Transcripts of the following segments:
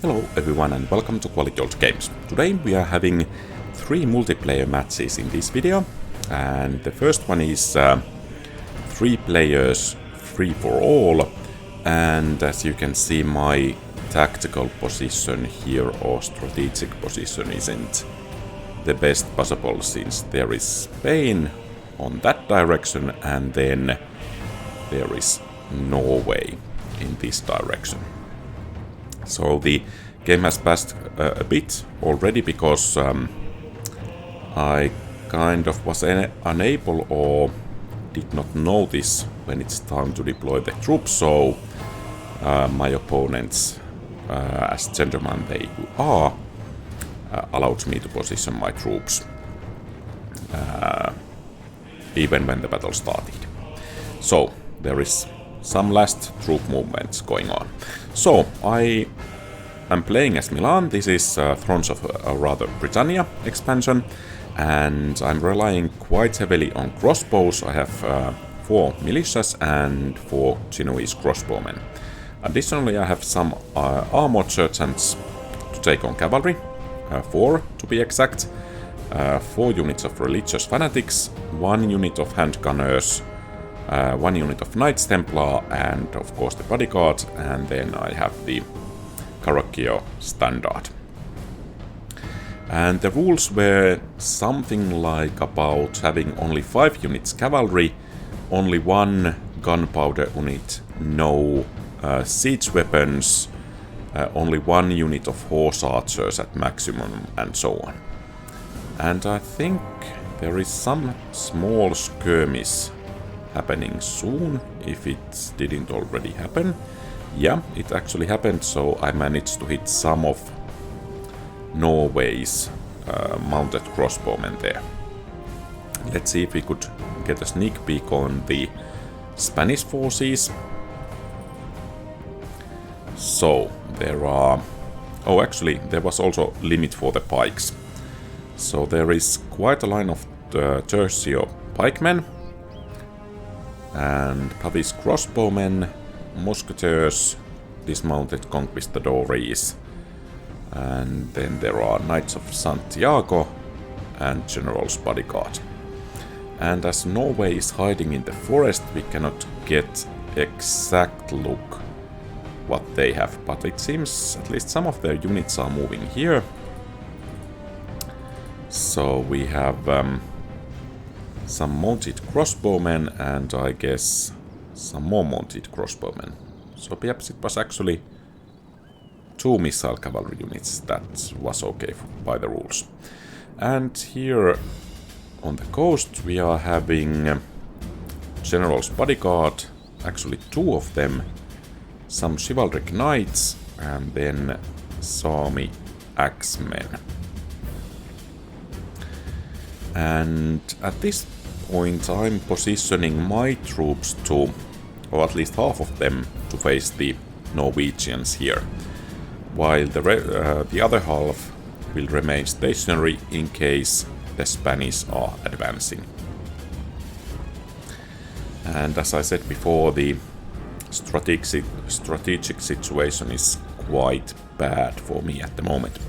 Hello everyone and welcome to Quality Old Games. Today we are having 3 multiplayer matches in this video, and the first one is 3 players free for all, and as you can see my tactical position here or strategic position isn't the best possible since there is Spain on that direction and then there is Norway in this direction. So the game has passed a bit already because I kind of was unable or did not notice when it's time to deploy the troops, so my opponents, as gentlemen they are, allowed me to position my troops even when the battle started. So there is some last troop movements going on. So I am playing as Milan. This is Thrones of Britannia expansion, and I'm relying quite heavily on crossbows. I have 4 militias and 4 Genoese crossbowmen. Additionally, I have some armored sergeants to take on cavalry, 4 to be exact, 4 units of religious fanatics, 1 unit of handgunners, 1 unit of Knights Templar, and of course the bodyguard, and then I have the Caracciolo standard. And the rules were something like about having only 5 units cavalry, only 1 gunpowder unit, no siege weapons, only 1 unit of horse archers at maximum, and so on. And I think there is some small skirmish happening soon, if it didn't already happen. Yeah, it actually happened, so I managed to hit some of Norway's mounted crossbowmen there. Let's see if we could get a sneak peek on the Spanish forces. So there are... oh, actually there was also limit for the pikes. So there is quite a line of tercio pikemen, and Pavis crossbowmen, musketeers, dismounted conquistadores, and then there are Knights of Santiago and General's bodyguard. And as Norway is hiding in the forest, we cannot get exact look what they have, but it seems at least some of their units are moving here. So we have some mounted crossbowmen and I guess some more mounted crossbowmen. So perhaps it was actually 2 missile cavalry units. That was okay by the rules. And here on the coast we are having General's bodyguard, actually 2 of them, some chivalric knights, and then Sami axemen. And at this point I'm positioning my troops to, or at least half of them, to face the Norwegians here, while the other half will remain stationary in case the Spanish are advancing. And as I said before, the strategic situation is quite bad for me at the moment.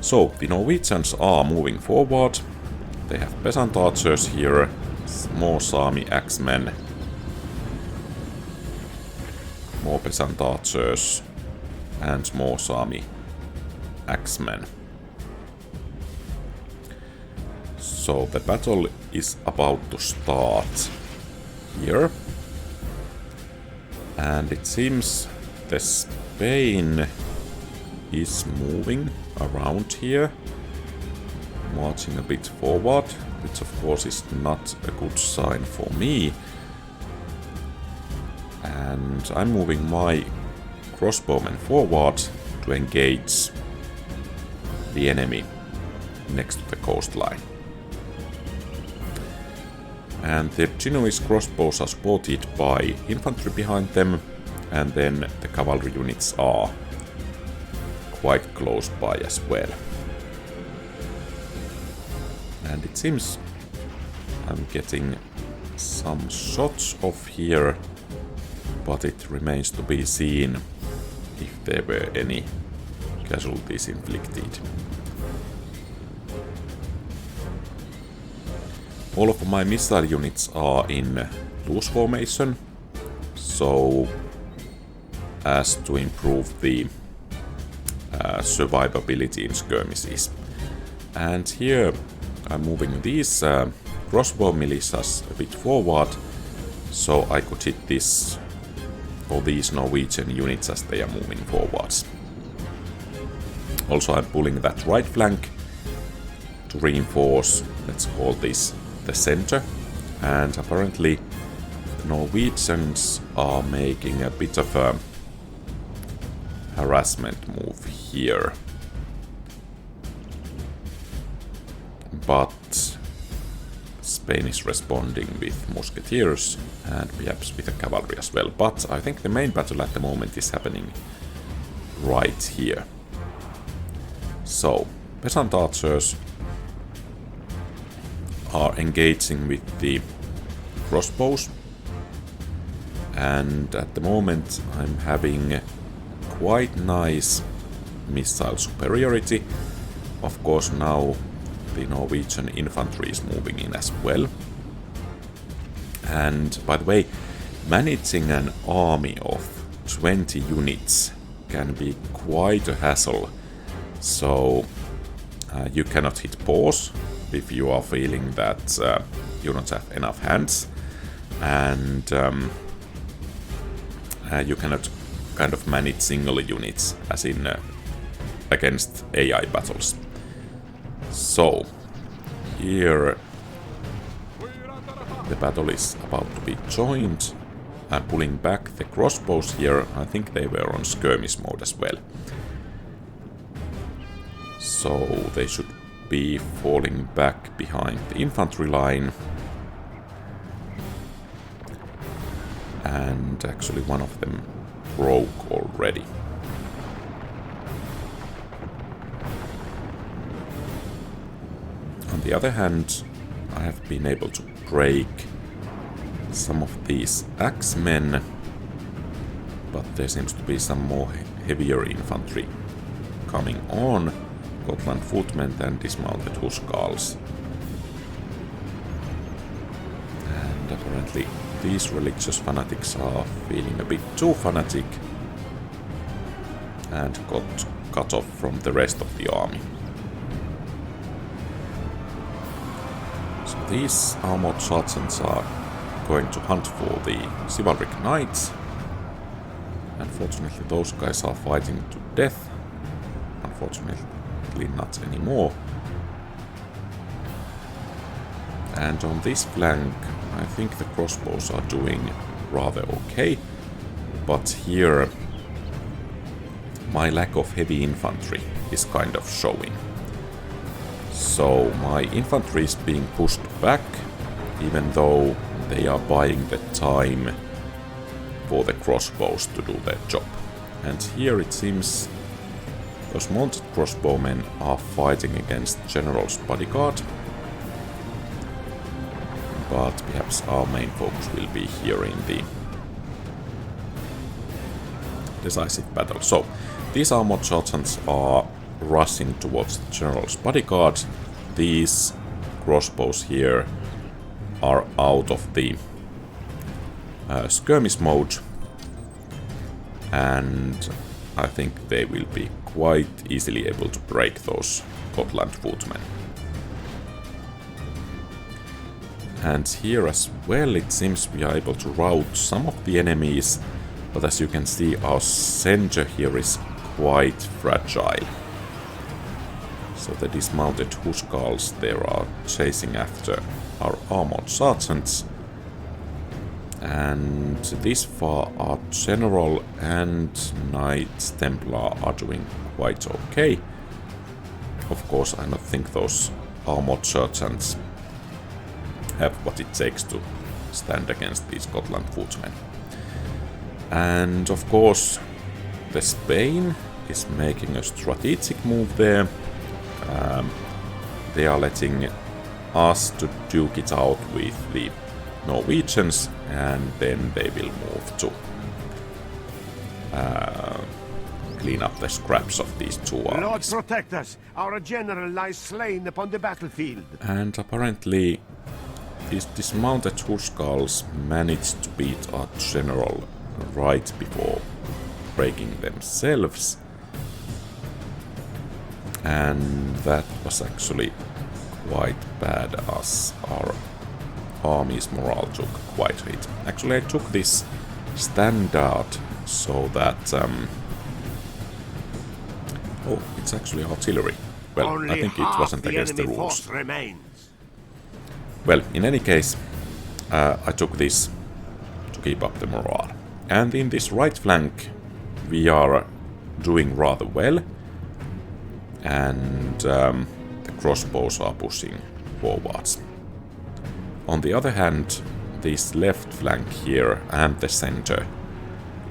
So the Norwegians are moving forward. They have peasant archers here, more Sami axemen, more peasant archers, and more Sami axemen. So the battle is about to start here, and it seems the Spain is moving around here, marching a bit forward, which of course is not a good sign for me. And I'm moving my crossbowmen forward to engage the enemy next to the coastline. And the Genoese crossbows are supported by infantry behind them, and then the cavalry units are quite close by as well. And it seems I'm getting some shots off here, but it remains to be seen if there were any casualties inflicted. All of my missile units are in loose formation, so as to improve the survivability in skirmishes. And here I'm moving these crossbow militias a bit forward, so I could hit this or these Norwegian units as they are moving forwards. Also I'm pulling that right flank to reinforce, let's call this the center, and apparently the Norwegians are making a bit of a harassment move here. But Spain is responding with musketeers and perhaps with a cavalry as well. But I think the main battle at the moment is happening right here. So, peasant archers are engaging with the crossbows, and at the moment I'm having quite nice missile superiority. Of course now the Norwegian infantry is moving in as well. And by the way, managing an army of 20 units can be quite a hassle. So you cannot hit pause if you are feeling that you don't have enough hands, and you cannot kind of manage single units as in against AI battles. So here the battle is about to be joined. I'm pulling back the crossbows here. I think they were on skirmish mode as well. So they should be falling back behind the infantry line. And actually one of them broke already. On the other hand, I have been able to break some of these axemen, but there seems to be some more heavier infantry coming on. Gotland footmen and dismounted huscarls. And apparently these religious fanatics are feeling a bit too fanatic and got cut off from the rest of the army. So these armored sergeants are going to hunt for the chivalric knights. Unfortunately those guys are fighting to death. Unfortunately not anymore. And on this flank I think the crossbows are doing rather okay, but here my lack of heavy infantry is kind of showing. So my infantry is being pushed back, even though they are buying the time for the crossbows to do their job. And here it seems those mounted crossbowmen are fighting against General's bodyguard. But perhaps our main focus will be here in the decisive battle. So, these armored sergeants are rushing towards the General's bodyguard. These crossbows here are out of the skirmish mode, and I think they will be quite easily able to break those Gotland footmen. And here as well it seems we are able to rout some of the enemies, but as you can see our center here is quite fragile. So the dismounted huscarls there are chasing after our armored sergeants. And this far our general and Knights Templar are doing quite okay. Of course I don't think those armored sergeants have what it takes to stand against these Gotland footmen. And of course the Spain is making a strategic move there. They are letting us to duke it out with the Norwegians, and then they will move to clean up the scraps of these two Lord armies. protect us! Our general lies slain upon the battlefield. And apparently these dismounted Huskarls managed to beat our general right before breaking themselves. And that was actually quite bad, as our army's morale took quite a hit. Actually, I took this standard so that... oh, it's actually artillery. Well, Only I think it wasn't against the enemy rules. force remains. Well, in any case, I took this to keep up the morale. And in this right flank, we are doing rather well. And the crossbows are pushing forwards. On the other hand, this left flank here and the center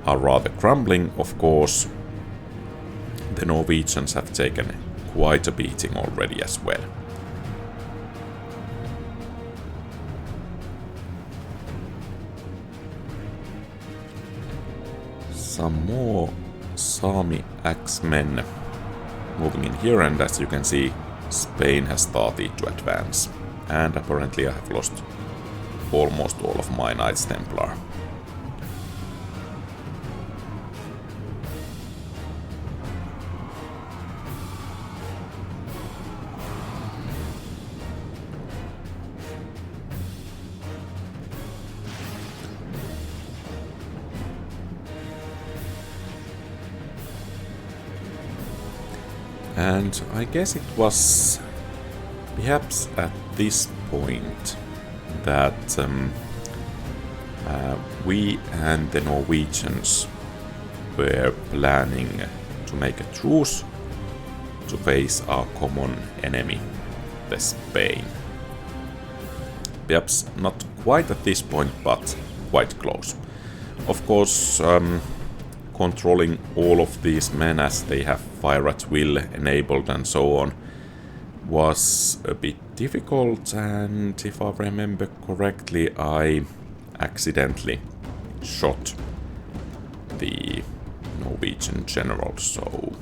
are rather crumbling. Of course, the Norwegians have taken quite a beating already as well. Some more Sami axemen moving in here, and as you can see, Spain has started to advance. And apparently I have lost almost all of my Knights Templar. And I guess it was perhaps at this point that we and the Norwegians were planning to make a truce to face our common enemy, the Spain. Perhaps not quite at this point, but quite close. Of course, controlling all of these men as they have fire at will enabled and so on was a bit difficult, and if I remember correctly, I accidentally shot the Norwegian general, so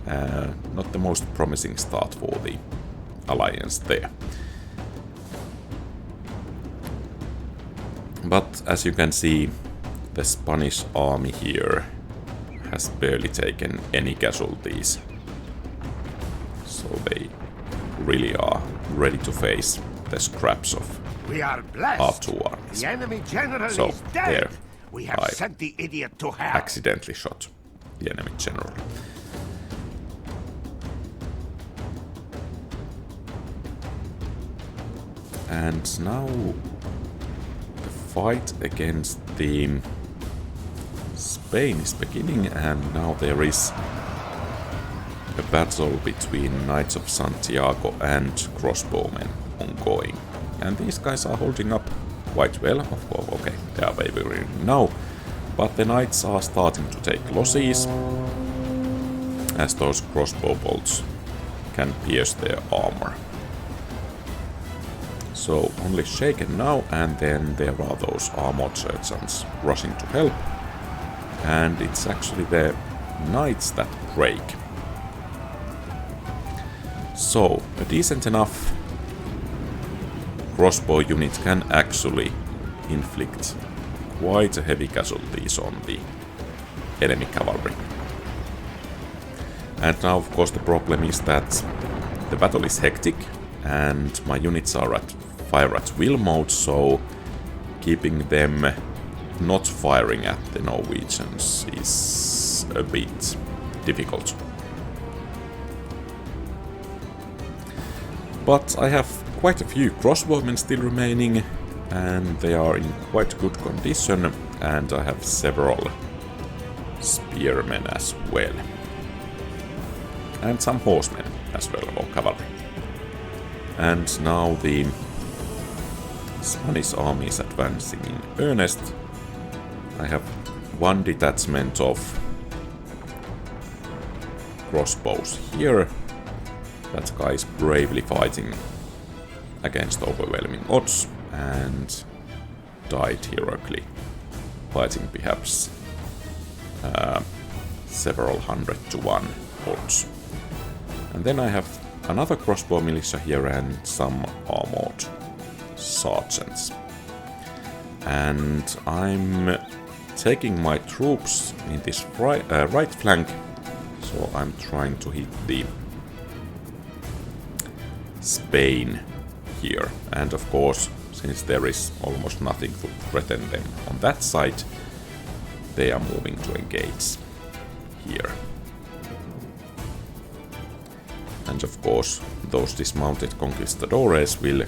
not the most promising start for the alliance there. But as you can see, the Spanish army here has barely taken any casualties, so they really are ready to face the scraps of We are blessed. our two armies. The enemy general So, is dead. there, We have I sent the idiot to hell. accidentally shot the enemy general. And now the fight against the Spain is beginning, and now there is a battle between Knights of Santiago and crossbowmen ongoing. And these guys are holding up quite well. Of course, okay, they are wavering now, but the Knights are starting to take losses, as those crossbow bolts can pierce their armor. So only shaken now, and then there are those armored sergeants rushing to help. And it's actually the knights that break. So a decent enough crossbow unit can actually inflict quite a heavy casualties on the enemy cavalry. And now of course the problem is that the battle is hectic and my units are at fire at will mode, so keeping them not firing at the Norwegians is a bit difficult. But I have quite a few crossbowmen still remaining, and they are in quite good condition, and I have several spearmen as well. And some horsemen as well, or cavalry. And now the Spanish army is advancing in earnest. I have one detachment of crossbows here. That guy is bravely fighting against overwhelming odds and died heroically, fighting perhaps several 100-to-1 odds. And then I have another crossbow militia here and some armored sergeants. And I'm taking my troops in this right flank, so I'm trying to hit the Spain here. And of course, since there is almost nothing to threaten them on that side, they are moving to engage here. And of course, those dismounted conquistadores will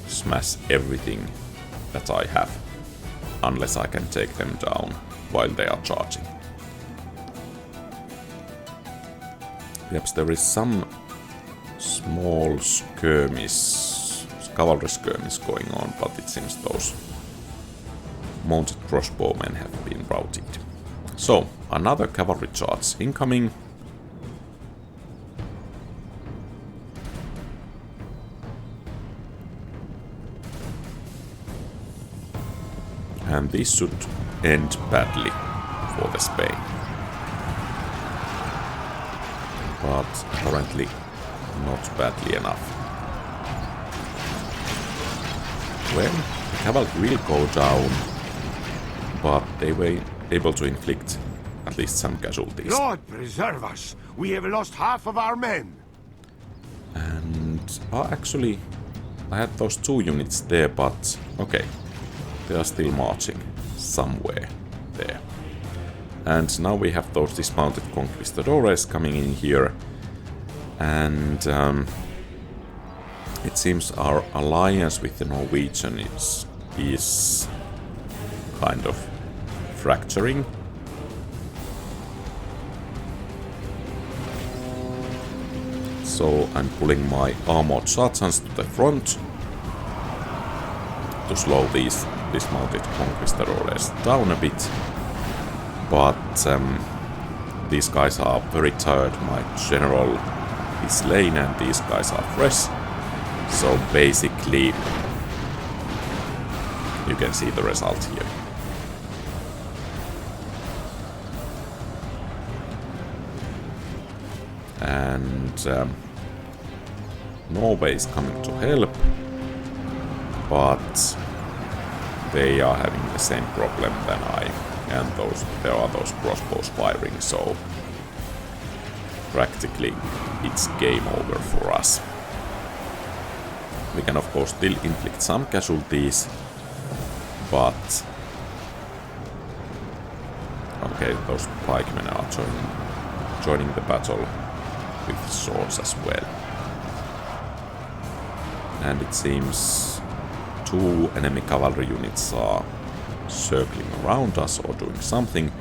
smash everything that I have, unless I can take them down while they are charging. Yep, there is some small skirmish, cavalry skirmish going on, but it seems those mounted crossbowmen have been routed. So, another cavalry charge incoming. And this should end badly for the Spain. But apparently not badly enough. Well, the cavalry will go down, but they were able to inflict at least some casualties. Lord preserve us! We have lost half of our men! And actually, I had those 2 units there, but okay. They are still marching somewhere there. And now we have those dismounted conquistadores coming in here. And it seems our alliance with the Norwegians is kind of fracturing. So I'm pulling my armored sergeants to the front to slow these dismounted conquistadores down a bit. But these guys are very tired. My general is slain and these guys are fresh. So basically, you can see the result here. And Norway is coming to help, but they are having the same problem than I, and there are those crossbows firing, so practically it's game over for us. We can of course still inflict some casualties, but okay, those pikemen are joining the battle with swords as well. And it seems 2 enemy cavalry units are circling around us or doing something,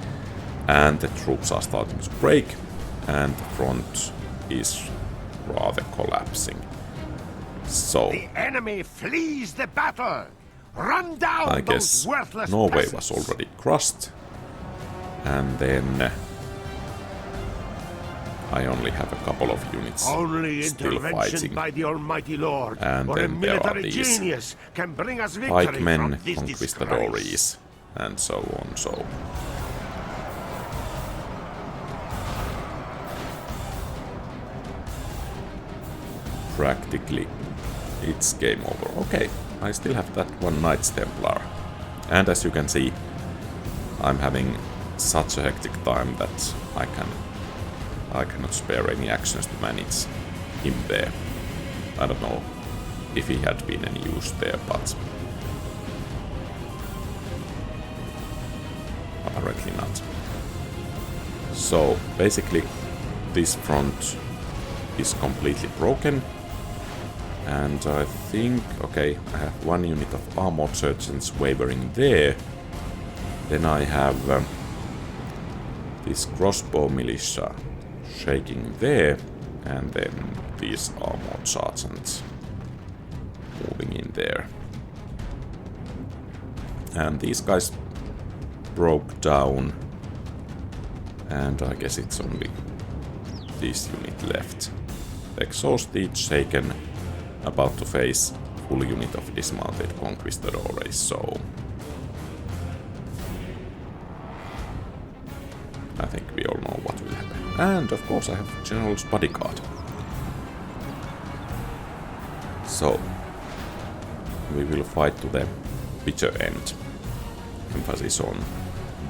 and the troops are starting to break, and the front is rather collapsing. So the enemy flees the battle. Run down I guess those worthless Norway peasants. was already crushed, and then I only have a couple of units only still intervention fighting. by the Almighty Lord, And or a then there are military these genius can bring us victory from pikemen, this disgrace. conquistadores, and so on. So practically it's game over. Okay, I still have that one Knights Templar, and as you can see, I'm having such a hectic time that I cannot spare any actions to manage him there. I don't know if he had been any use there, but apparently not. So basically this front is completely broken, and I think, okay, I have 1 unit of armored sergeants wavering there. Then I have this crossbow militia shaking there, and then these armored sergeants moving in there. And these guys broke down, and I guess it's only this unit left. Exhausted, shaken, about to face full unit of dismounted conquistadores, so I think we all know And of course I have General's Bodyguard. So, we will fight to the bitter end. Emphasis on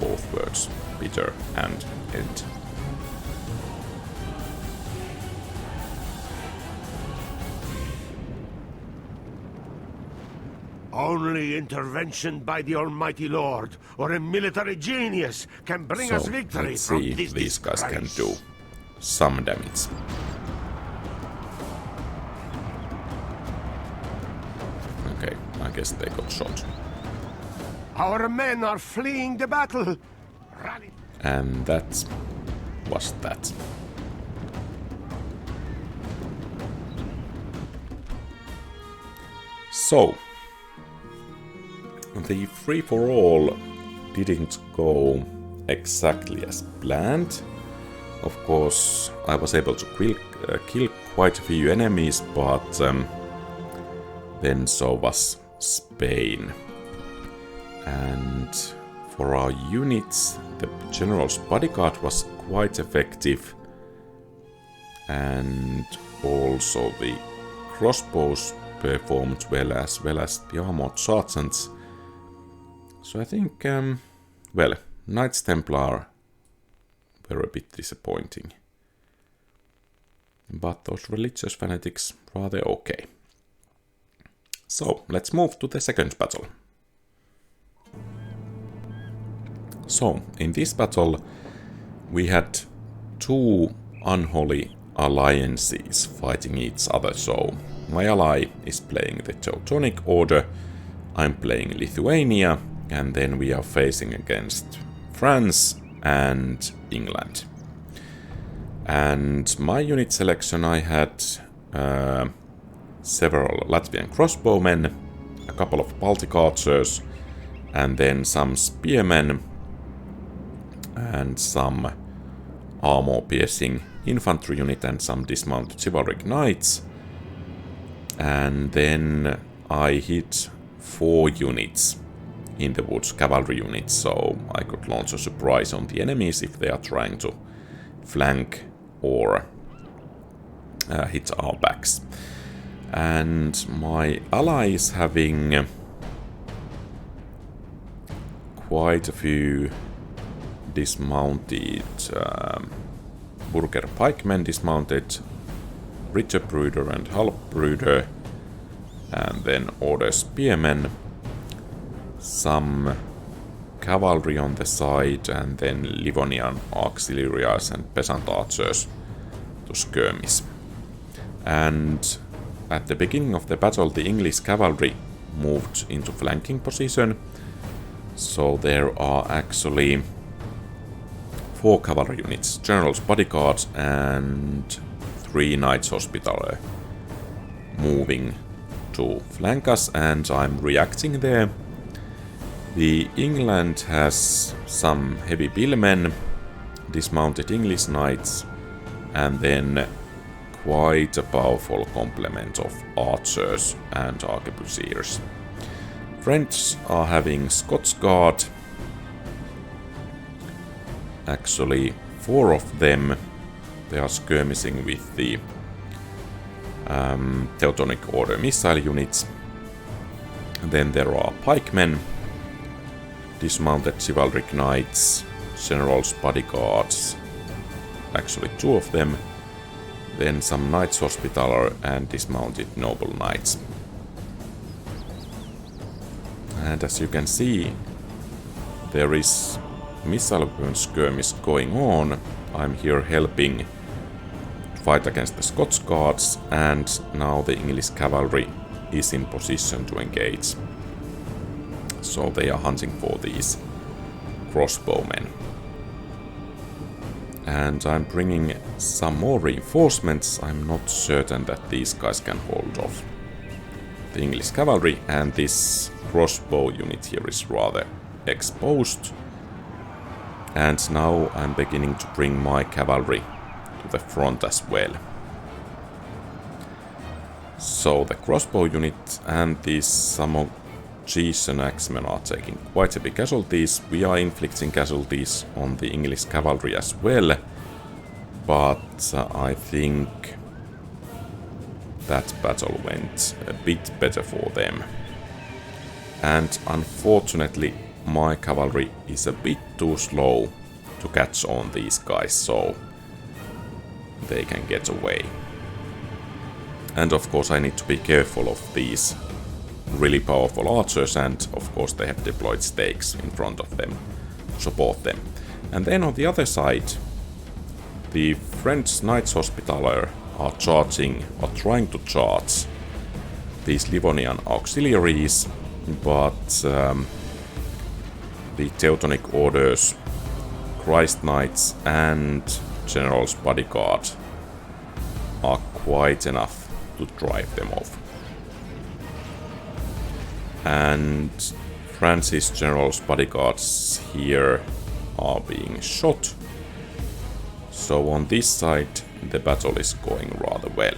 both words, bitter and end. Only intervention by the Almighty Lord or a military genius can bring us victory let's from see this if these guys can disgrace. do some damage. Okay, I guess they got shot. Our men are fleeing the battle. Rally. And that was that. So, the free-for-all didn't go exactly as planned. Of course, I was able to kill quite a few enemies, but then so was Spain. And for our units, the General's Bodyguard was quite effective. And also the crossbows performed well as the armored sergeants. So I think, well, Knights Templar were a bit disappointing. But those religious fanatics rather okay. So, let's move to the second battle. So, in this battle, we had two unholy alliances fighting each other. So, my ally is playing the Teutonic Order, I'm playing Lithuania, and then we are facing against France and England. And my unit selection, I had several Latvian crossbowmen, a couple of Baltic archers, and then some spearmen, and some armor-piercing infantry unit, and some dismounted chivalric knights. And then I hit 4 units in the woods, cavalry units, so I could launch a surprise on the enemies if they are trying to flank or hit our backs. And my ally is having quite a few dismounted Burger pikemen, dismounted Ridgerbruder and Halbbruder, and then Order spearmen, some cavalry on the side, and then Livonian auxiliaries and peasant archers to skirmish. And at the beginning of the battle, the English cavalry moved into flanking position, so there are actually 4 cavalry units, General's Bodyguard and 3 Knights Hospitaller moving to flank us, and I'm reacting there. The England has some heavy billmen, dismounted English knights, and then quite a powerful complement of archers and arquebusiers. French are having Scots Guard, actually 4 of them. They are skirmishing with the Teutonic Order missile units. And then there are pikemen, dismounted chivalric knights, General's Bodyguards, actually 2 of them, then some Knights Hospitaller and dismounted noble knights. And as you can see, there is missile burn skirmish going on. I'm here helping to fight against the Scots Guards, and now the English cavalry is in position to engage. So they are hunting for these crossbowmen. And I'm bringing some more reinforcements. I'm not certain that these guys can hold off the English cavalry, and this crossbow unit here is rather exposed. And now I'm beginning to bring my cavalry to the front as well. So the crossbow unit and these Samogesian axemen are taking quite a big casualties. We are inflicting casualties on the English cavalry as well. but I think that battle went a bit better for them. And unfortunately, my cavalry is a bit too slow to catch on these guys, so they can get away. And of course I need to be careful of these really powerful archers, and of course they have deployed stakes in front of them to support them. And then on the other side, the French Knights Hospitaller are charging, or trying to charge, these Livonian auxiliaries, but the Teutonic Orders, Christ Knights and General's Bodyguard are quite enough to drive them off. And France's General's Bodyguards here are being shot. So on this side the battle is going rather well.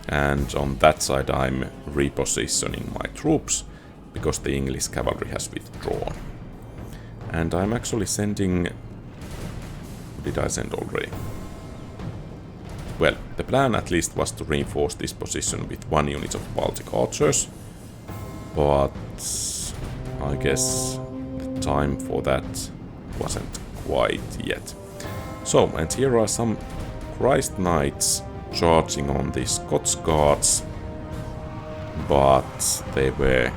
And on that side I'm repositioning my troops, because the English cavalry has withdrawn. And I'm actually sending... Did I send already? Well, the plan at least was to reinforce this position with 1 unit of Baltic archers, but I guess the time for that wasn't quite yet. So, and here are some Christ Knights charging on the Scots Guards, but they were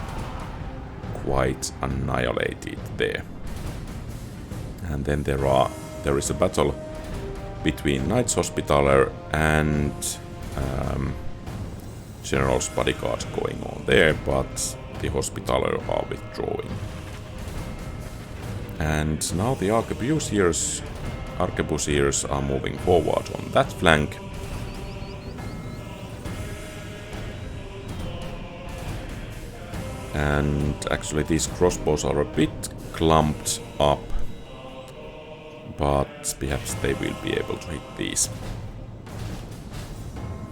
quite annihilated there. And then there is a battle between Knights Hospitaller and General's Bodyguard going on there, but the Hospitaller are withdrawing. And now the arquebusiers are moving forward on that flank. And actually these crossbows are a bit clumped up, but perhaps they will be able to hit these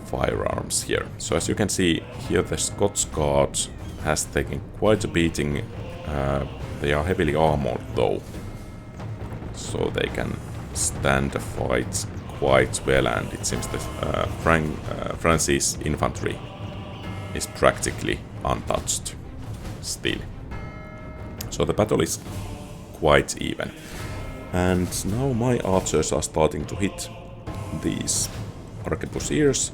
firearms here. So as you can see here, the Scots Guard has taken quite a beating. They are heavily armored though, so they can stand the fight quite well, and it seems that France's infantry is practically untouched still. So the battle is quite even. And now my archers are starting to hit these arquebusiers,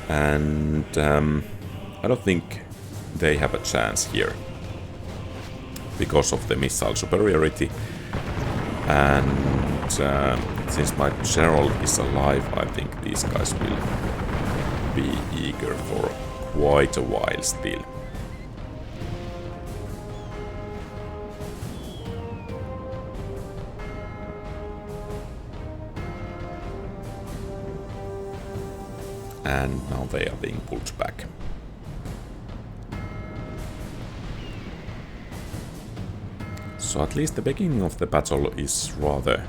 and I don't think they have a chance here because of the missile superiority. And since my general is alive, I think these guys will be eager for quite a while still. And now they are being pulled back. So at least the beginning of the battle is rather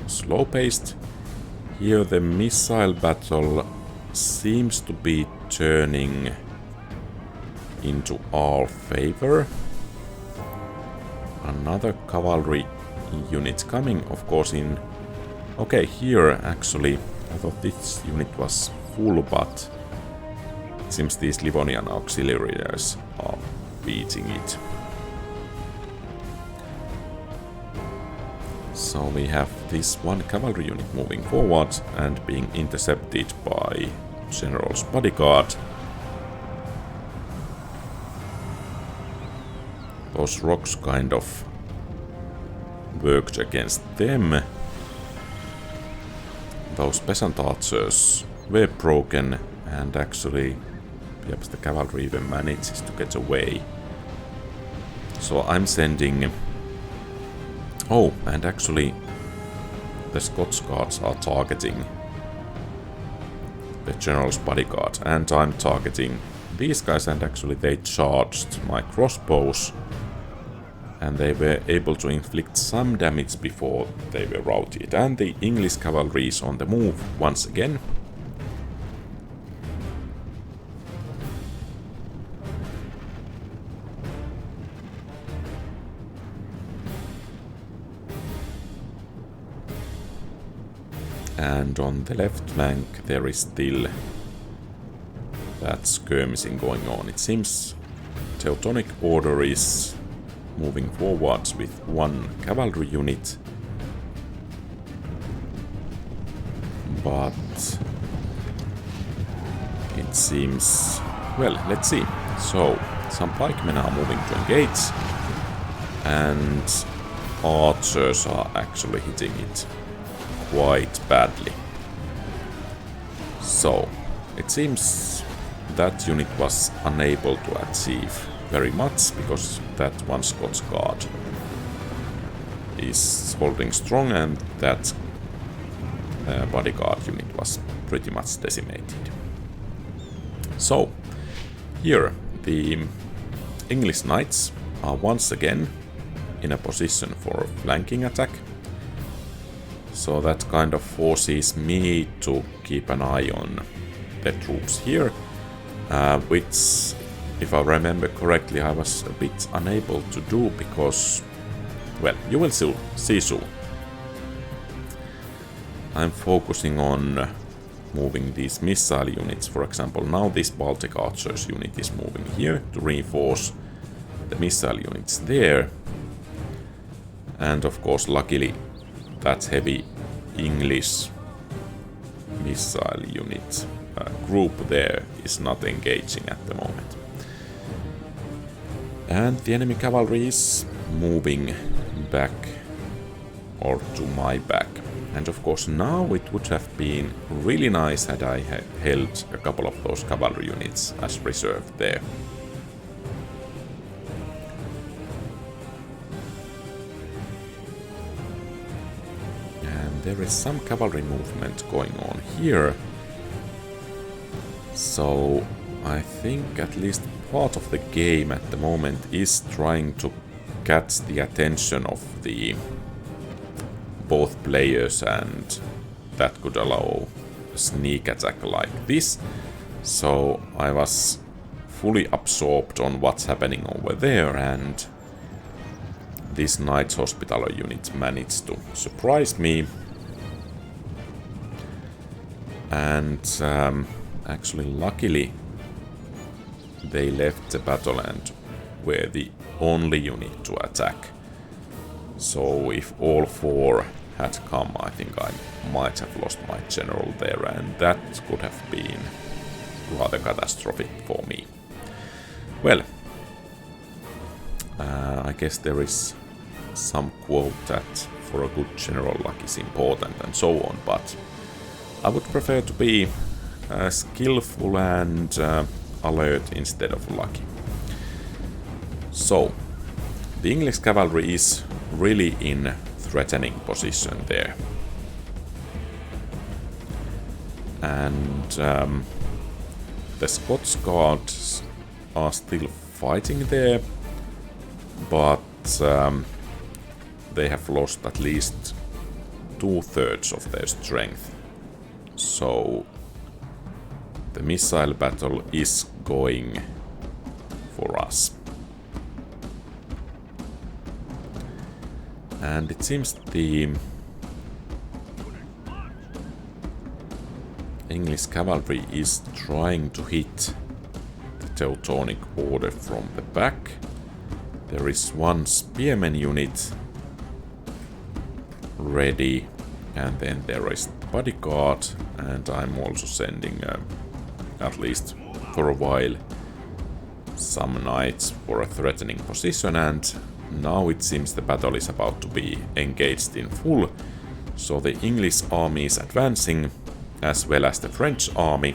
slow-paced. Here the missile battle seems to be turning into our favor. Another cavalry unit coming, of course, in... Okay, here actually, I thought this unit was full, but it seems these Livonian auxiliaries are beating it. So we have this one cavalry unit moving forward and being intercepted by General's Bodyguard. Those rocks kind of worked against them. Those peasant archers were broken, and actually perhaps the cavalry even manages to get away. So I'm sending... Oh, and actually the Scots Guards are targeting the General's Bodyguard, and I'm targeting these guys, and actually they charged my crossbows, and they were able to inflict some damage before they were routed. And the English cavalry is on the move once again. And on the left flank there is still that skirmishing going on. It seems Teutonic Order is moving forwards with one cavalry unit, but it seems... well, let's see. So, some pikemen are moving to engage, and archers are actually hitting it quite badly. So, it seems that unit was unable to achieve very much, because that one Scots Guard is holding strong, and that bodyguard unit was pretty much decimated. So, here the English knights are once again in a position for a flanking attack. So that kind of forces me to keep an eye on the troops here, which, if I remember correctly, I was a bit unable to do because, well, you will see soon. I'm focusing on moving these missile units. For example, now this Baltic Archers unit is moving here to reinforce the missile units there. And of course, luckily, that heavy English missile unit group there is not engaging at the moment. And the enemy cavalry is moving back, or to my back. And of course now it would have been really nice had I had held a couple of those cavalry units as reserve there. And there is some cavalry movement going on here. So I think at least part of the game at the moment is trying to catch the attention of the both players, and that could allow a sneak attack like this. So I was fully absorbed on what's happening over there, and this Knights Hospitaller unit managed to surprise me. And actually, luckily, they left the battle and were the only unit to attack. So if all four had come, I think I might have lost my general there, and that could have been rather catastrophic for me. Well, I guess there is some quote that for a good general luck is important and so on, but I would prefer to be skillful and alert instead of lucky. So, the English cavalry is really in threatening position there. And the Scots Guards are still fighting there, but they have lost at least 2/3 of their strength. So the missile battle is going for us. And it seems the English cavalry is trying to hit the Teutonic Order from the back. There is one spearman unit ready, and then there is the bodyguard, and I'm also sending, at least for a while, some knights for a threatening position, and now it seems the battle is about to be engaged in full. So the English army is advancing, as well as the French army.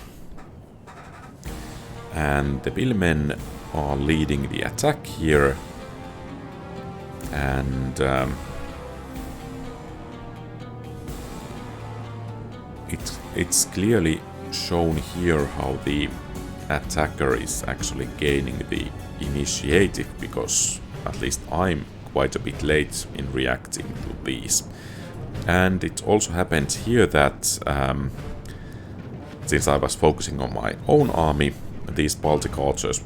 And the billmen are leading the attack here. And it's clearly shown here how the attacker is actually gaining the initiative, because at least I'm quite a bit late in reacting to these. And it also happened here that since I was focusing on my own army, these Baltic archers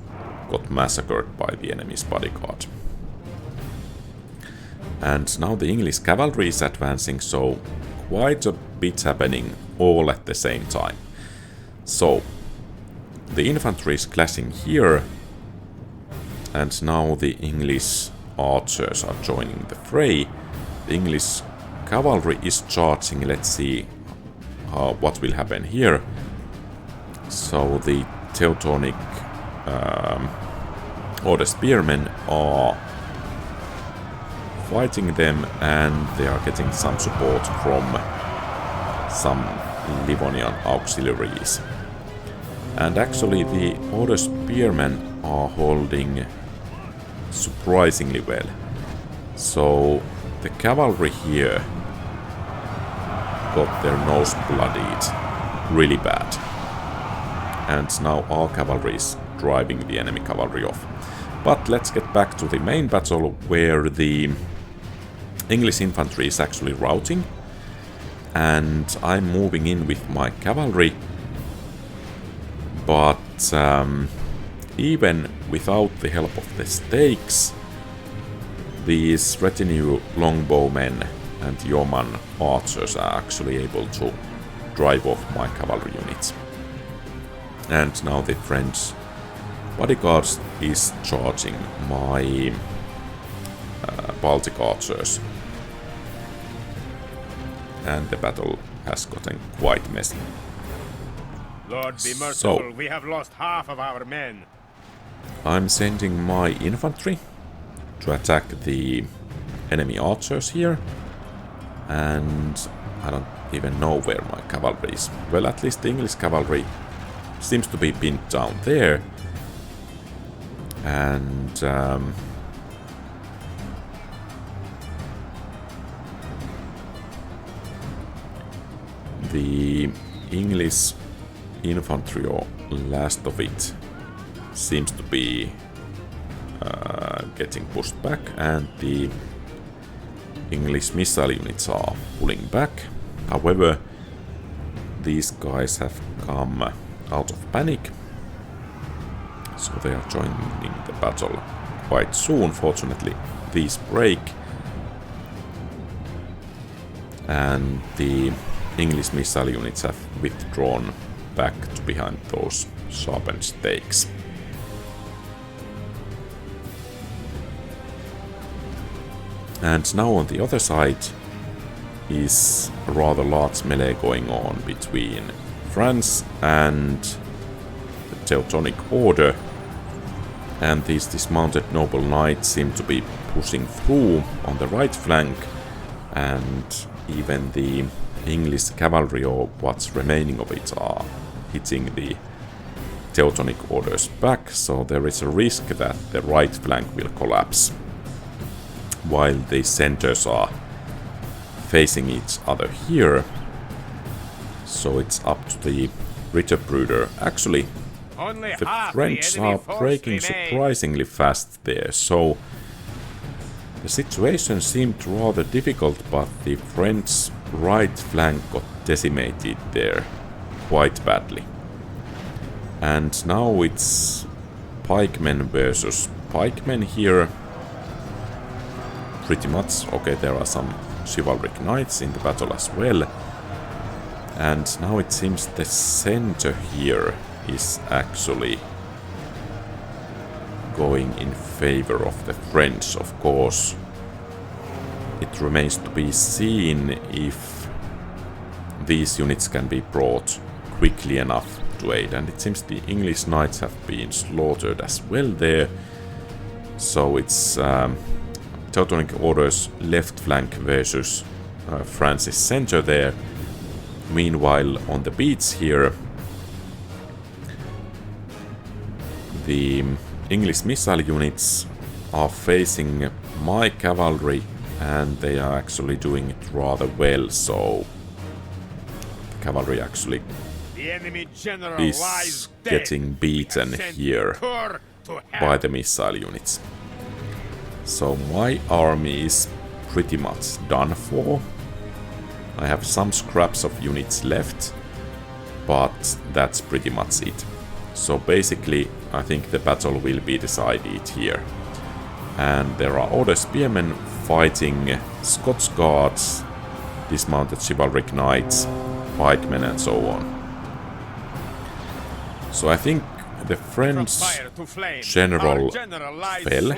got massacred by the enemy's bodyguard. And now the English cavalry is advancing, so quite a bits happening all at the same time. So, the infantry is clashing here, and now the English archers are joining the fray. The English cavalry is charging. Let's see what will happen here. So the Teutonic or the spearmen are fighting them, and they are getting some support from some Livonian auxiliaries. And actually the other spearmen are holding surprisingly well. So the cavalry here got their nose bloodied really bad. And now our cavalry is driving the enemy cavalry off. But let's get back to the main battle, where the English infantry is actually routing. And I'm moving in with my cavalry. But even without the help of the stakes, these retinue longbowmen and yeoman archers are actually able to drive off my cavalry units. And now the French bodyguards is charging my Baltic archers. And the battle has gotten quite messy. Lord be merciful, we have lost half of our men. I'm sending my infantry to attack the enemy archers here. And I don't even know where my cavalry is. Well, at least the English cavalry seems to be pinned down there. And the English infantry, or last of it, seems to be getting pushed back, and the English missile units are pulling back. However, these guys have come out of panic, so they are joining the battle quite soon. Fortunately, these break, and the English missile units have withdrawn back to behind those sharpened stakes. And now on the other side is a rather large melee going on between France and the Teutonic Order, and these dismounted noble knights seem to be pushing through on the right flank, and even the English cavalry, or what's remaining of it, are hitting the Teutonic Order's back, so there is a risk that the right flank will collapse, while the centers are facing each other here. So it's up to the Ritterbrüder. Actually, the French are breaking surprisingly fast there, so the situation seemed rather difficult, but the French right flank got decimated there quite badly. And now it's pikemen versus pikemen here. Pretty much. Okay, there are some chivalric knights in the battle as well. And now it seems the center here is actually going in favor of the French. Of course, it remains to be seen if these units can be brought quickly enough to aid. And it seems the English knights have been slaughtered as well there. So it's Teutonic Order's left flank versus France's center there. Meanwhile, on the beach here, the English missile units are facing my cavalry, and they are actually doing it rather well, so the cavalry actually is getting beaten here by the missile units. So my army is pretty much done for. I have some scraps of units left, but that's pretty much it. So basically, I think the battle will be decided here. And there are other spearmen fighting Scots guards dismounted chivalric knights, pikemen and so on. So I think the French general fell,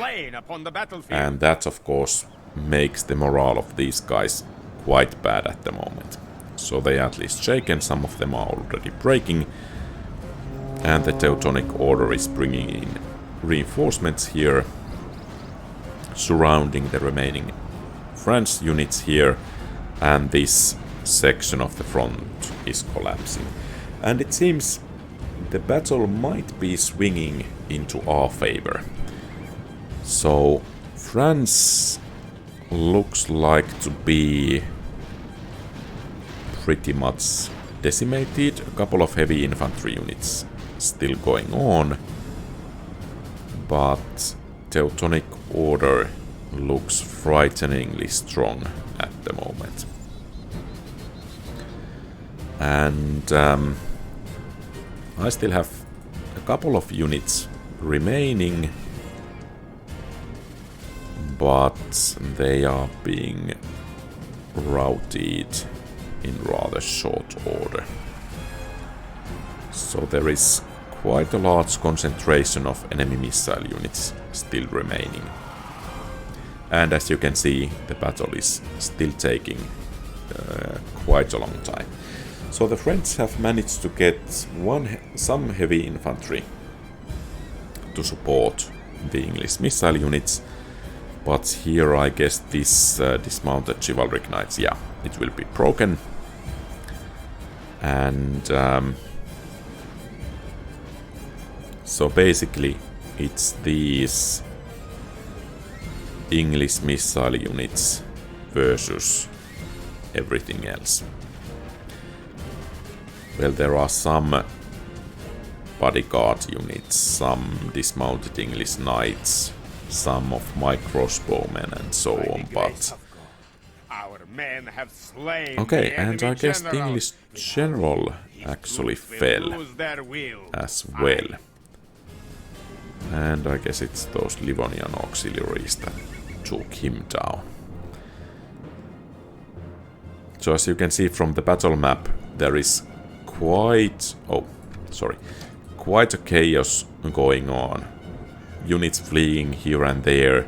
and that of course makes the morale of these guys quite bad at the moment. So they are at least shaken, some of them are already breaking, and the Teutonic Order is bringing in reinforcements here, surrounding the remaining French units here, and this section of the front is collapsing. And it seems the battle might be swinging into our favor. So France looks like to be pretty much decimated. A couple of heavy infantry units still going on, but Teutonic Order looks frighteningly strong at the moment. And I still have a couple of units remaining, but they are being routed in rather short order. So there is quite a large concentration of enemy missile units still remaining. And as you can see, the battle is still taking quite a long time. So the French have managed to get some heavy infantry to support the English missile units, but here I guess this dismounted chivalric knights, yeah, it will be broken. And so basically it's these English missile units versus everything else. Well, there are some bodyguard units, some dismounted English knights, some of my crossbowmen and so on, but... Okay, and I guess the English general actually fell as well. And I guess it's those Livonian auxiliaries that took him down. So as you can see from the battle map, there is quite a chaos going on. Units fleeing here and there.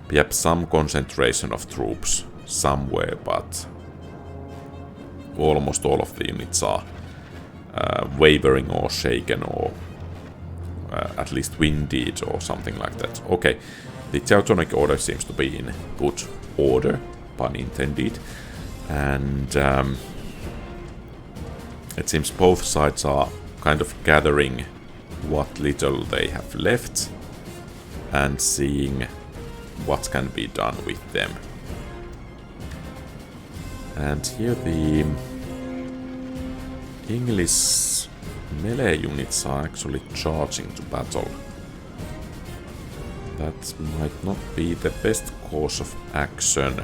We have some concentration of troops somewhere, but almost all of the units are wavering or shaken or at least winded or something like that. Okay, the Teutonic Order seems to be in good order, pun intended, and it seems both sides are kind of gathering what little they have left and seeing what can be done with them. And here the English melee units are actually charging to battle. That might not be the best course of action,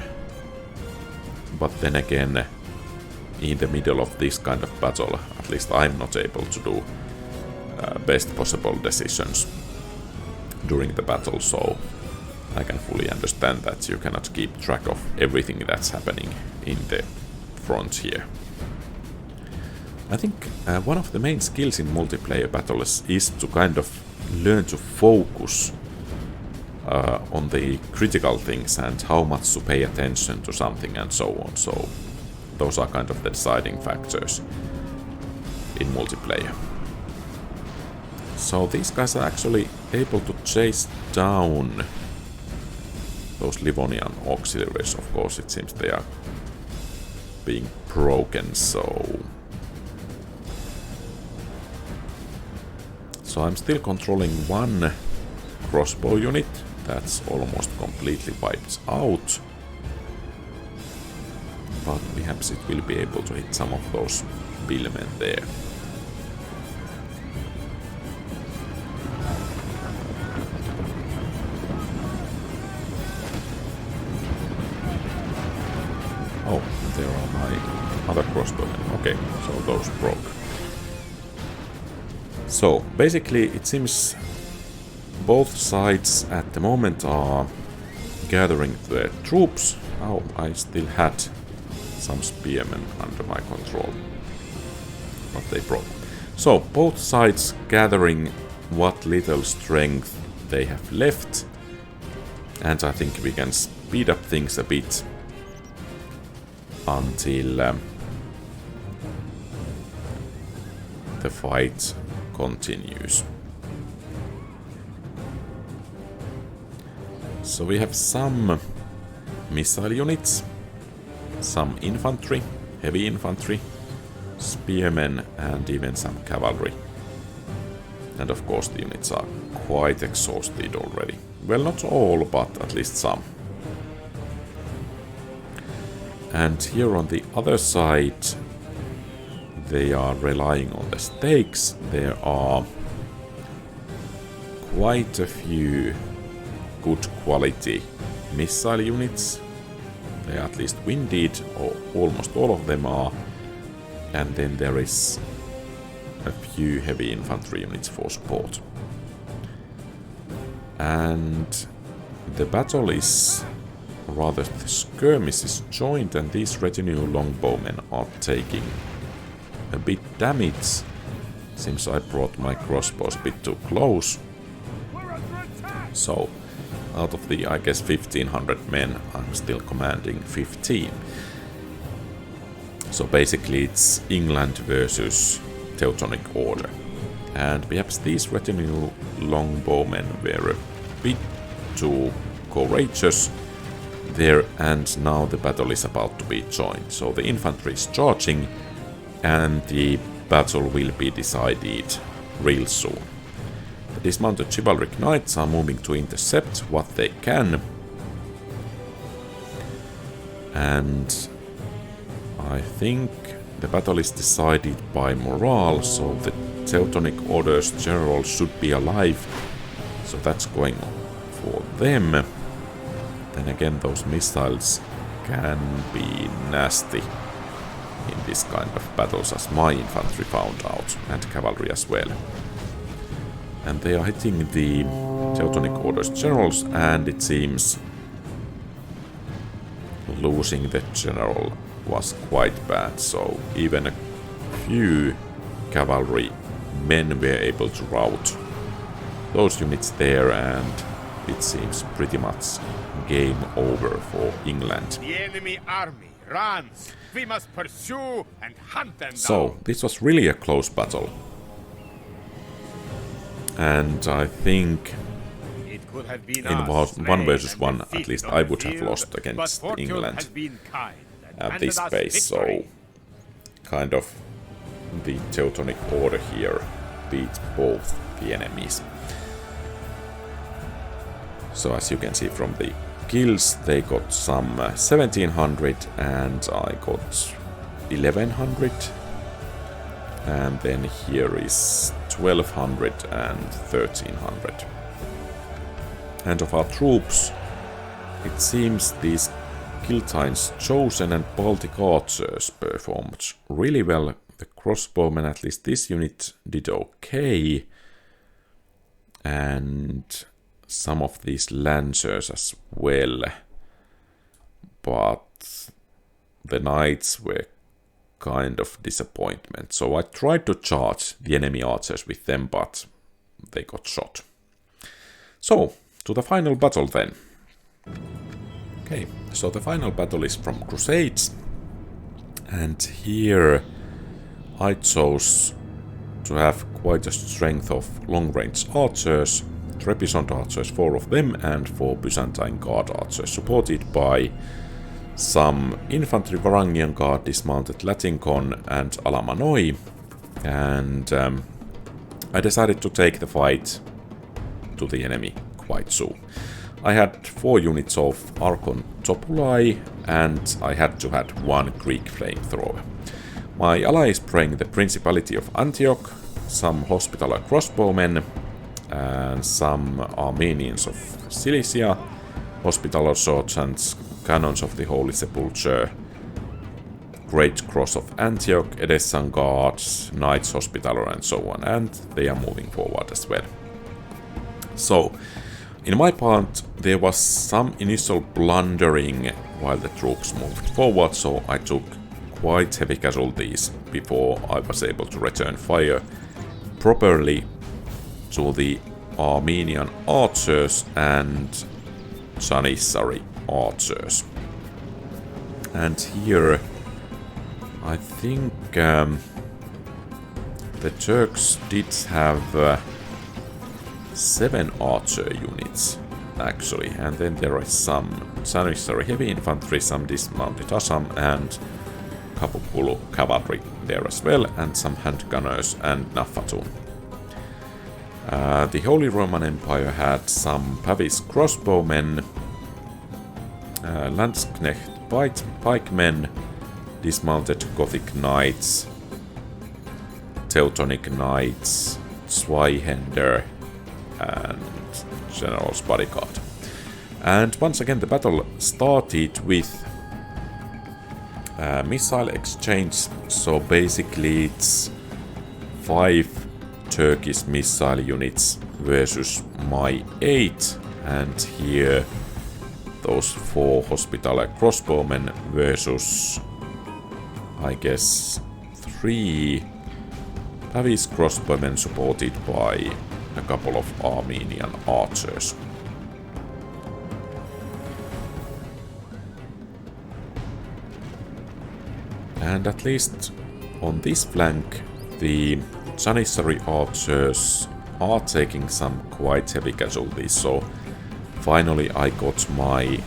but then again, in the middle of this kind of battle, at least I'm not able to do best possible decisions during the battle, so I can fully understand that you cannot keep track of everything that's happening in the front here. I think one of the main skills in multiplayer battles is to kind of learn to focus on the critical things and how much to pay attention to something and so on. So those are kind of the deciding factors in multiplayer. So these guys are actually able to chase down those Livonian auxiliaries. Of course, it seems they are being broken, so I'm still controlling one crossbow unit that's almost completely wiped out, but perhaps it will be able to hit some of those billmen there. Oh, there are my other crossbowmen. Okay, so those broke. So basically it seems both sides at the moment are gathering their troops. Oh, I still had some spearmen under my control. But they broke. So, both sides gathering what little strength they have left. And I think we can speed up things a bit until the fight continues. So we have some missile units, some infantry, heavy infantry, spearmen, and even some cavalry. And of course the units are quite exhausted already. Well, not all, but at least some. And here on the other side, they are relying on the stakes. There are quite a few good quality missile units. They are at least winded, or almost all of them are. And then there is a few heavy infantry units for support. And the battle is, rather the skirmish is joined, and these retinue longbowmen are taking a bit damage, since I brought my crossbows a bit too close. So, out of the, I guess, 1500 men, I'm still commanding 15. So basically it's England versus Teutonic Order. And perhaps these retinue longbowmen were a bit too courageous there, and now the battle is about to be joined. So the infantry is charging, and the battle will be decided real soon. The dismounted chivalric knights are moving to intercept what they can. And I think the battle is decided by morale, so the Teutonic Order's general should be alive. So that's going for them. Then again, those missiles can be nasty in this kind of battles, as my infantry found out, and cavalry as well. And they are hitting the Teutonic Order's generals, and it seems losing the general was quite bad, so even a few cavalry men were able to rout those units there, and it seems pretty much game over for England. The enemy army runs. We must pursue and hunt them down. So, this was really a close battle. And I think It could have been in us, 1 versus slain 1, and at defeated least on I the would have field, lost against but fortune England has been kind and at handed this us pace, so victory. kind of the Teutonic Order here beat both the enemies. So as you can see from the kills, they got some 1700 and I got 1100. And then here is 1200 and 1300. And of our troops, it seems these Kiltine's Chosen and Baltic Archers performed really well. The crossbowmen, at least this unit, did okay. And some of these Lancers as well. But the Knights were kind of disappointment. So I tried to charge the enemy archers with them, but they got shot. So, to the final battle then. Okay, so the final battle is from Crusades. And here I chose to have quite a strength of long-range archers, Trebizond archers, 4 of them, and 4 Byzantine guard archers, supported by some infantry Varangian guard, dismounted Latincon, and Alamanoi. And I decided to take the fight to the enemy quite soon. I had 4 units of Archon Topulai, and I had to have 1 Greek flamethrower. My ally is praying the Principality of Antioch, some Hospitaller crossbowmen, and some Armenians of Cilicia, Hospitaller sergeants, Cannons of the Holy Sepulchre, Great Cross of Antioch, Edessan Guards, Knights Hospitaller, and so on, and they are moving forward as well. So, In my part, there was some initial blundering while the troops moved forward, so I took quite heavy casualties before I was able to return fire properly to the Armenian archers and Janissary archers. And here, I think the Turks did have 7 archer units, actually, and then there is some Janissary heavy infantry, some dismounted Assam, and Kapukulu cavalry there as well, and some handgunners and Nafatun. The Holy Roman Empire had some Pavis crossbowmen, Landsknecht pikemen, dismounted Gothic knights, Teutonic knights, Zweihänder, and General's bodyguard. And once again the battle started with missile exchange, so basically it's 5 Turkish missile units versus my 8, and here those 4 Hospitaller crossbowmen versus, I guess, 3 Pavis crossbowmen supported by a couple of Armenian archers. And at least on this flank, the Janissary archers are taking some quite heavy casualties, so finally I got my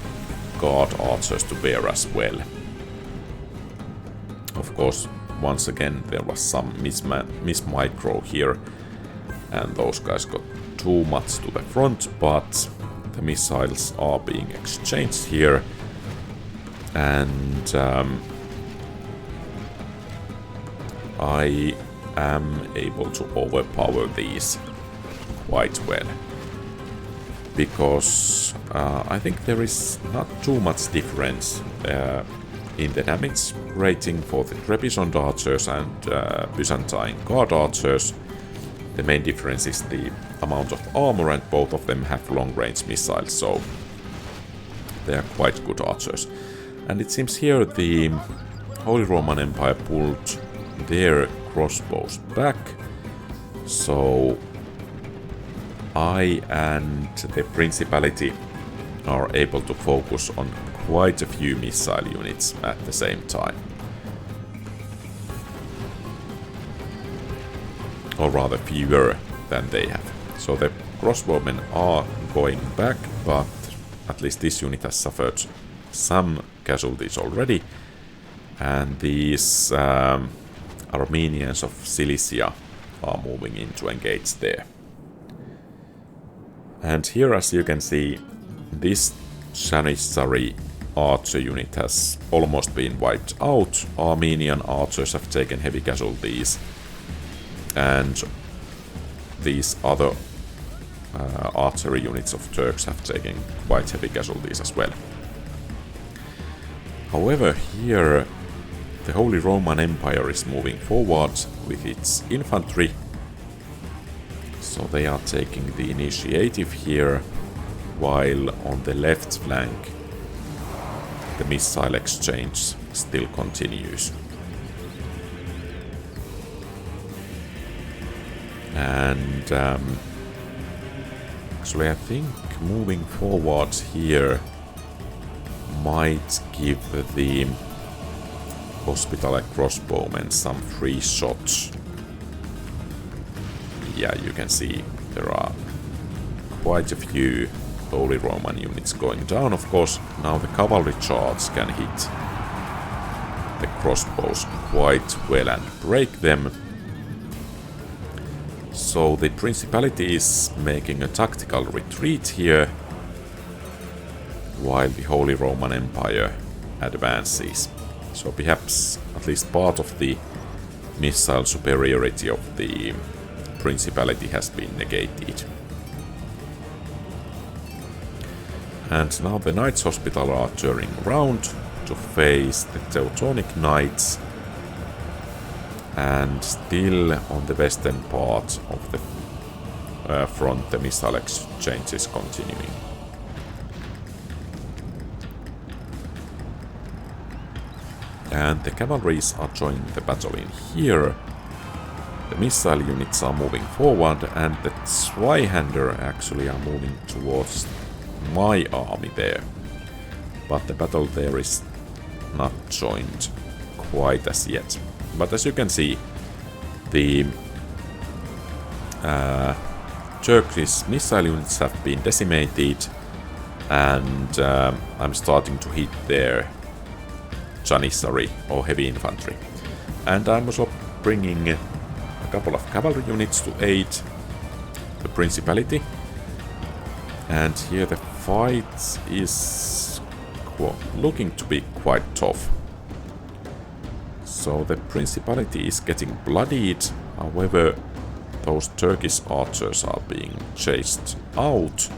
guard archers to bear as well. Of course, once again there was some mismicro here, and those guys got too much to the front, but the missiles are being exchanged here, and I am able to overpower these quite well, because I think there is not too much difference in the damage rating for the Trebizond archers and Byzantine guard archers. The main difference is the amount of armor, and both of them have long-range missiles, so they are quite good archers. And it seems here the Holy Roman Empire pulled their crossbows back, so I and the Principality are able to focus on quite a few missile units at the same time. Or rather fewer than they have. So the crossbowmen are going back, but at least this unit has suffered some casualties already. And these Armenians of Cilicia are moving in to engage there. And here, as you can see, this Janissary archer unit has almost been wiped out. Armenian archers have taken heavy casualties, and these other archery units of Turks have taken quite heavy casualties as well. However, here the Holy Roman Empire is moving forward with its infantry, so they are taking the initiative here, while on the left flank the missile exchange still continues. And actually I think moving forward here might give the Hospitaller crossbowmen some free shots. Yeah, you can see there are quite a few Holy Roman units going down. Of course, now the cavalry charge can hit the crossbows quite well and break them. So the Principality is making a tactical retreat here, while the Holy Roman Empire advances. So perhaps at least part of the missile superiority of the Principality has been negated. And now the Knights Hospital are turning around to face the Teutonic Knights. And still on the western part of the front the missile exchange is continuing. And the cavalries are joining the battle in here. The missile units are moving forward, and the Zweihander actually are moving towards my army there. But the battle there is not joined quite as yet. But as you can see, the Turkish missile units have been decimated, and I'm starting to hit their Janissary or heavy infantry. And I'm also bringing a couple of cavalry units to aid the Principality. And here the fight is looking to be quite tough. So the Principality is getting bloodied, however those Turkish archers are being chased out.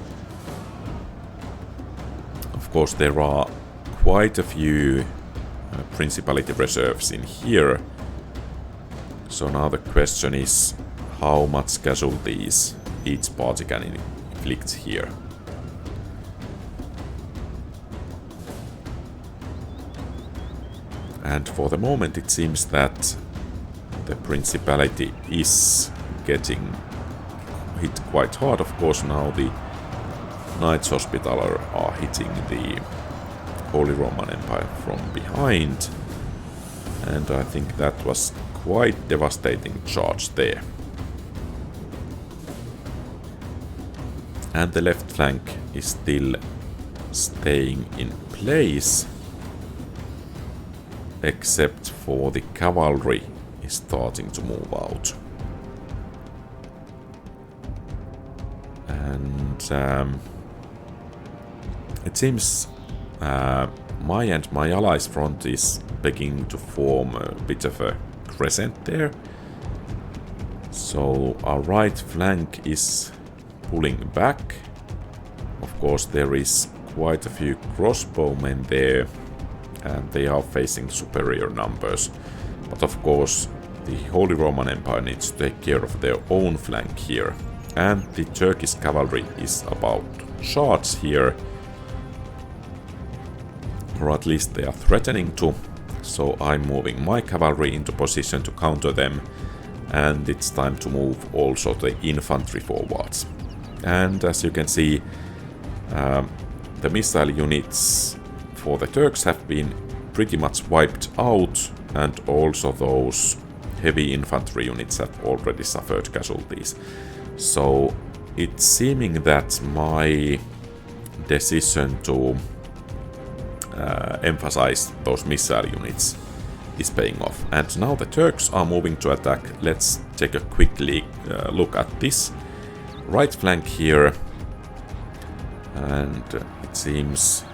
Of course there are quite a few Principality reserves in here. So now the question is how much casualties each party can inflict here. And for the moment it seems that the Principality is getting hit quite hard. Of course now the Knights Hospitaller are hitting the Holy Roman Empire from behind. And I think that was quite devastating charge there. And the left flank is still staying in place, except for the cavalry is starting to move out. And it seems my and my allies' front is beginning to form a bit of a crescent there. So our right flank is pulling back. Of course there is quite a few crossbowmen there, and they are facing superior numbers. But of course the Holy Roman Empire needs to take care of their own flank here. And the Turkish cavalry is about to charge here. Or at least they are threatening to. So I'm moving my cavalry into position to counter them. And it's time to move also the infantry forwards. And as you can see, the missile units for the Turks have been pretty much wiped out. And also those heavy infantry units have already suffered casualties. So it's seeming that my decision to emphasize those missile units is paying off. And now the Turks are moving to attack. Let's take a quick look at this right flank here. And it seems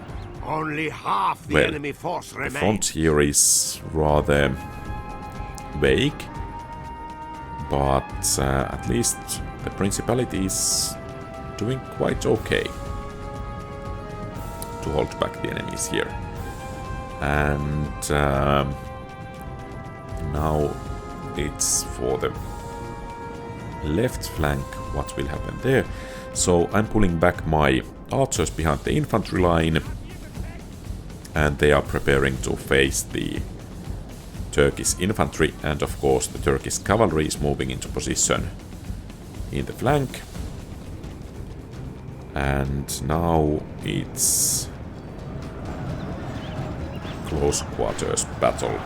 only half the enemy force remains. The front here is rather vague, but at least the Principality is doing quite okay to hold back the enemies here. And now it's for the left flank what will happen there. So I'm pulling back my archers behind the infantry line, and they are preparing to face the Turkish infantry, and of course the Turkish cavalry is moving into position in the flank. And now it's close quarters battle.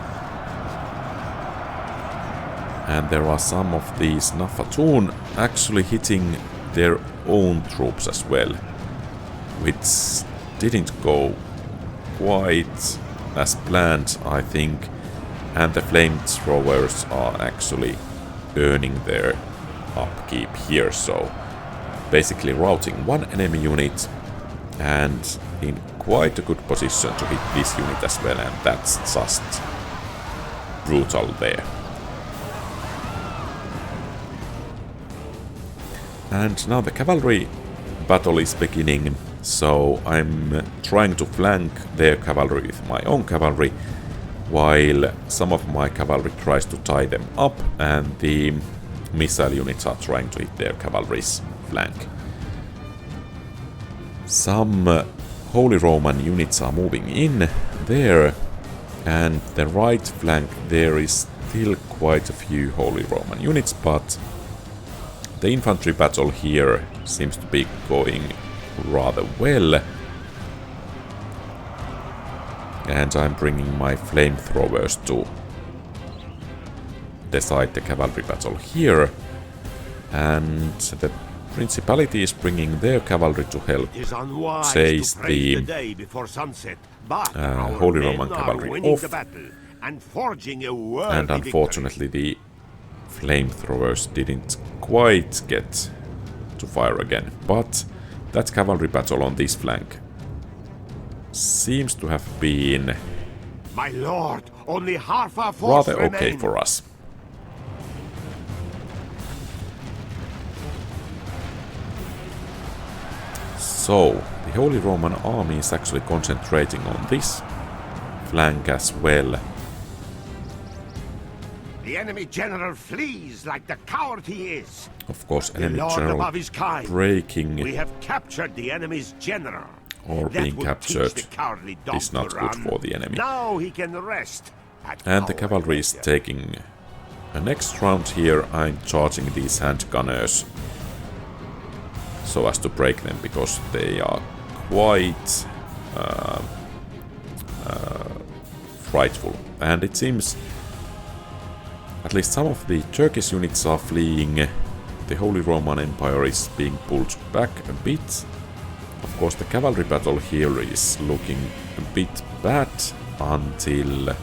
And there are some of these Nafatoon actually hitting their own troops as well, which didn't go quite as planned, I think. And the flamethrowers are actually earning their upkeep here, so basically routing one enemy unit and in quite a good position to hit this unit as well, and that's just brutal there. And now the cavalry battle is beginning, so I'm trying to flank their cavalry with my own cavalry, while some of my cavalry tries to tie them up, and the missile units are trying to hit their cavalries flank. Some Holy Roman units are moving in there, and the right flank there is still quite a few Holy Roman units, but the infantry battle here seems to be going rather well. And I'm bringing my flamethrowers to decide the cavalry battle here. And the Principality is bringing their cavalry to help chase the Holy Roman cavalry off. And unfortunately the flamethrowers didn't quite get to fire again. But that cavalry battle on this flank seems to have been my lord, only half our force rather okay remain. for us. So, the Holy Roman army is actually concentrating on this flank as well. The enemy general flees like the coward he is. Of course, The enemy Lord general above is kind. breaking We have captured the enemy's general. or That being would captured teach the cowardly dog is not to good run. for the enemy. Now he can rest. And the cavalry is taking a next round here. I'm charging these handgunners so as to break them, because they are quite frightful. And it seems at least some of the Turkish units are fleeing. The Holy Roman Empire is being pulled back a bit. Of course, the cavalry battle here is looking a bit bad until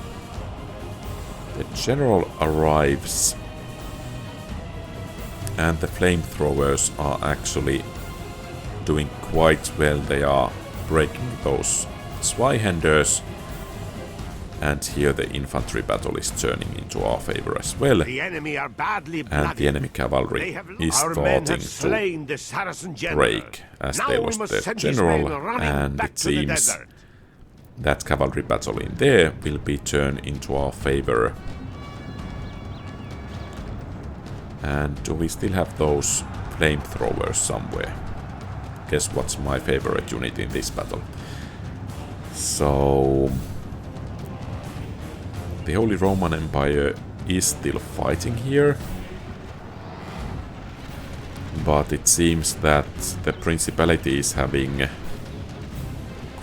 the general arrives. And the flamethrowers are actually doing quite well. They are breaking those Zweihanders. And here the infantry battle is turning into our favor as well. The enemy are badly And blooded. the enemy cavalry is Our men starting have slain the Saracen to general. break as Now they we lost must their send his general, men running and back it to the seems desert. that cavalry battle in there will be turned into our favor. And do we still have those flamethrowers somewhere? Guess what's my favorite unit in this battle? So the Holy Roman Empire is still fighting here, but it seems that the Principality is having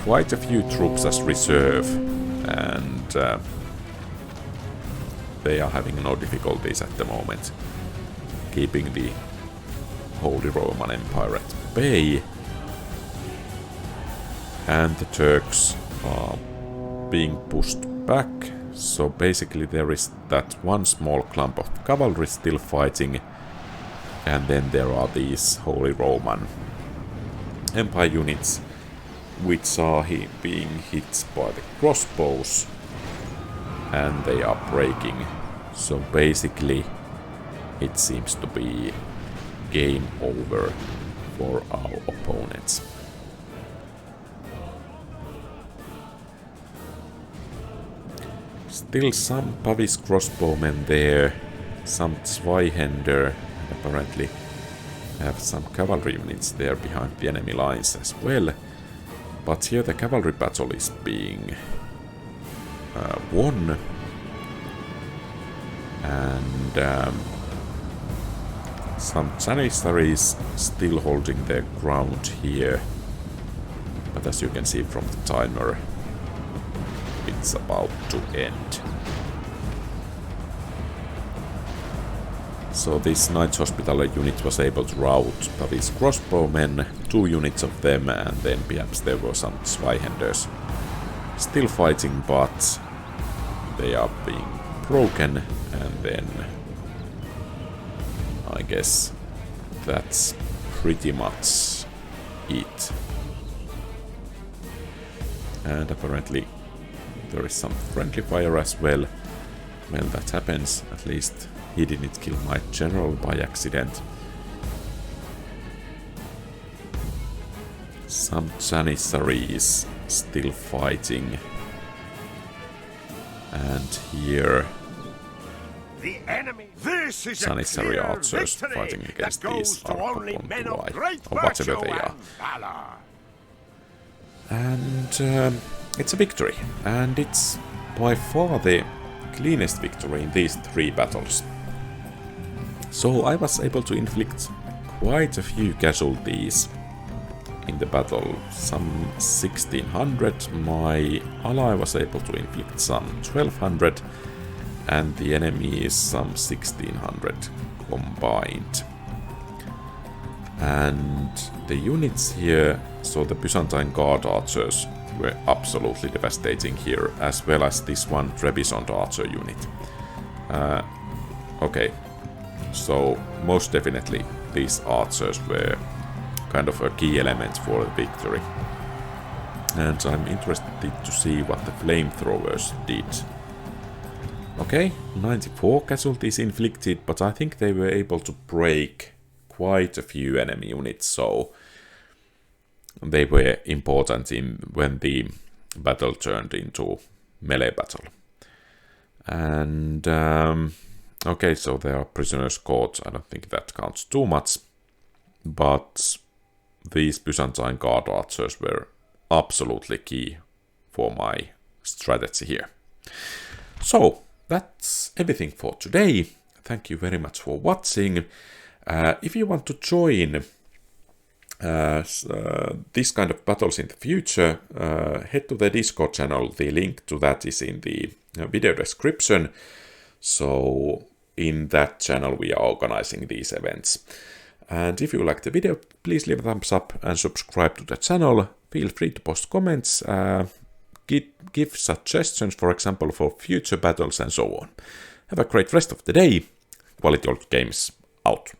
quite a few troops as reserve, and they are having no difficulties at the moment keeping the Holy Roman Empire at bay. And the Turks are being pushed back. So basically there is that one small clump of cavalry still fighting, and then there are these Holy Roman Empire units which are being hit by the crossbows, and they are breaking. So basically it seems to be game over for our opponents. Still some Pavis crossbowmen there, some Zweihander, and apparently have some cavalry units there behind the enemy lines as well. But here the cavalry battle is being won, and some Janissaries still holding their ground here. But as you can see from the timer, it's about to end. So this Knights Hospitaller unit was able to rout Pavis crossbowmen, 2 units of them, and then perhaps there were some Zweihanders still fighting, but they are being broken, and then I guess that's pretty much it. And apparently there is some friendly fire as well. Well, that happens. At least he didn't kill my general by accident. Some Janissaries still fighting. And here the enemy. This is Janissary a clear archers victory fighting that against goes these to only men of Archon great or whatever virtue they are. and valor. And it's a victory, and it's by far the cleanest victory in these 3 battles. So I was able to inflict quite a few casualties in the battle, some 1600. My ally was able to inflict some 1200, and the enemy is some 1600 combined. And the units here, so the Byzantine Guard archers were absolutely devastating here, as well as this one Trebizond archer unit. Okay, so most definitely these archers were kind of a key element for the victory. And I'm interested to see what the flamethrowers did. Okay, 94 casualties inflicted, but I think they were able to break quite a few enemy units, so they were important when the battle turned into melee battle. And okay, so there are prisoners caught. I don't think that counts too much, but these Byzantine Guard archers were absolutely key for my strategy here. So that's everything for today. Thank you very much for watching. If you want to join this kind of battles in the future, head to the Discord channel. The link to that is in the video description. So in that channel we are organizing these events. And if you like the video, please leave a thumbs up and subscribe to the channel. Feel free to post comments, give suggestions, for example, for future battles and so on. Have a great rest of the day. Quality Old Games out.